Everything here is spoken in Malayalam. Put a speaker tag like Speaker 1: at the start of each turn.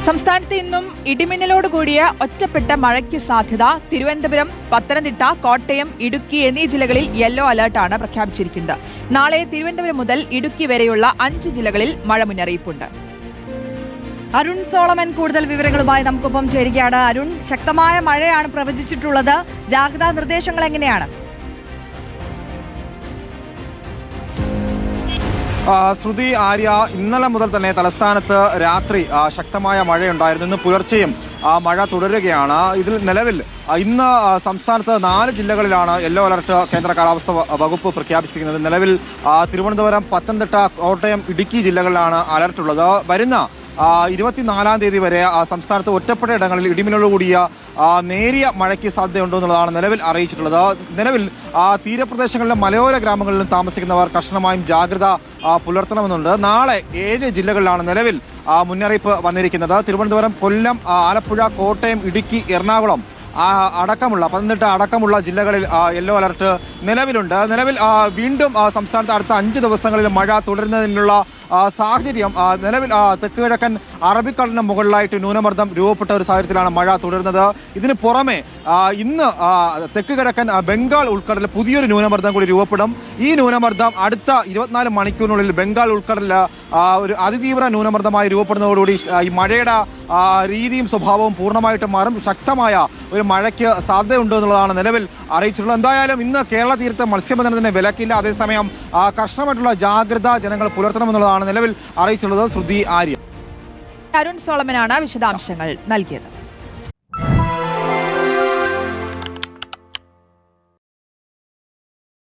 Speaker 1: സംസ്ഥാനത്ത് ഇന്നും ഇടിമിന്നലോട് കൂടിയ ഒറ്റപ്പെട്ട മഴയ്ക്ക് സാധ്യത. തിരുവനന്തപുരം, പത്തനംതിട്ട, കോട്ടയം, ഇടുക്കി എന്നീ ജില്ലകളിൽ യെല്ലോ അലർട്ടാണ് പ്രഖ്യാപിച്ചിരിക്കുന്നത്. നാളെ തിരുവനന്തപുരം മുതൽ ഇടുക്കി വരെയുള്ള 5 ജില്ലകളിൽ മഴ മുന്നറിയിപ്പുണ്ട്.
Speaker 2: അരുൺ സോളമൻ കൂടുതൽ വിവരങ്ങളുമായി നമുക്കൊപ്പം ചേരുകയാണ്. അരുൺ, ശക്തമായ മഴയാണ് പ്രവചിച്ചിട്ടുള്ളത്. ജാഗ്രതാ നിർദ്ദേശങ്ങൾ എങ്ങനെയാണ്?
Speaker 3: ശ്രുതി, ആര്യ, ഇന്നലെ മുതൽ തന്നെ തലസ്ഥാനത്ത് രാത്രി ശക്തമായ മഴയുണ്ടായിരുന്നു. ഇന്ന് പുലർച്ചെയും മഴ തുടരുകയാണ്. ഇതിൽ നിലവിൽ ഇന്ന് സംസ്ഥാനത്ത് 4 ജില്ലകളിലാണ് യെല്ലോ അലർട്ട് കേന്ദ്ര കാലാവസ്ഥാ വകുപ്പ് പ്രഖ്യാപിച്ചിരിക്കുന്നത്. നിലവിൽ തിരുവനന്തപുരം, പത്തനംതിട്ട, കോട്ടയം, ഇടുക്കി ജില്ലകളിലാണ് അലർട്ടുള്ളത്. വരുന്ന 24-ാം തീയതി വരെ സംസ്ഥാനത്ത് ഒറ്റപ്പെട്ട ഇടങ്ങളിൽ ഇടിമിന്നലോടുകൂടിയ നേരിയ മഴയ്ക്ക് സാധ്യതയുണ്ടോ എന്നുള്ളതാണ് നിലവിൽ അറിയിച്ചിട്ടുള്ളത്. നിലവിൽ തീരപ്രദേശങ്ങളിലും മലയോര ഗ്രാമങ്ങളിലും താമസിക്കുന്നവർ കർശനമായും ജാഗ്രത പുലർത്തണമെന്നുണ്ട്. നാളെ 7 ജില്ലകളിലാണ് നിലവിൽ മുന്നറിയിപ്പ് വന്നിരിക്കുന്നത്. തിരുവനന്തപുരം, കൊല്ലം, ആലപ്പുഴ, കോട്ടയം, ഇടുക്കി, എറണാകുളം അടക്കമുള്ള പത്തനംതിട്ട അടക്കമുള്ള ജില്ലകളിൽ യെല്ലോ അലർട്ട് നിലവിലുണ്ട്. നിലവിൽ വീണ്ടും സംസ്ഥാനത്ത് അടുത്ത 5 ദിവസങ്ങളിൽ മഴ തുടരുന്നതിനുള്ള സാഹചര്യം നിലവിൽ തെക്ക് കിഴക്കൻ അറബിക്കടലിന് മുകളിലായിട്ട് ന്യൂനമർദ്ദം രൂപപ്പെട്ട ഒരു സാഹചര്യത്തിലാണ് മഴ തുടരുന്നത്. ഇതിന് പുറമെ ഇന്ന് തെക്ക് കിഴക്കൻ ബംഗാൾ ഉൾക്കടലിൽ പുതിയൊരു ന്യൂനമർദ്ദം കൂടി രൂപപ്പെടും. ഈ ന്യൂനമർദ്ദം അടുത്ത 24 മണിക്കൂറിനുള്ളിൽ ബംഗാൾ ഉൾക്കടലിൽ ഒരു അതിതീവ്ര ന്യൂനമർദ്ദമായി രൂപപ്പെടുന്നതോടുകൂടി ഈ മഴയുടെ രീതിയും സ്വഭാവവും പൂർണ്ണമായിട്ടും മാറും. ശക്തമായ ഒരു മഴയ്ക്ക് സാധ്യതയുണ്ട് എന്നുള്ളതാണ് നിലവിൽ അറിയിച്ചിട്ടുള്ളത്. എന്തായാലും ഇന്ന് കേരള തീരത്ത് മത്സ്യബന്ധനത്തിന് വിലക്കില്ല. അതേസമയം കർശനമായിട്ടുള്ള ജാഗ്രത ജനങ്ങൾ പുലർത്തണമെന്നുള്ളതാണ് നിലവിൽ അറിയിച്ചിട്ടുള്ളത്. ശ്രുതി, ആര്യ.
Speaker 1: അരുൺ സോളമനാണ് വിശദാംശങ്ങൾ നൽകിയത്.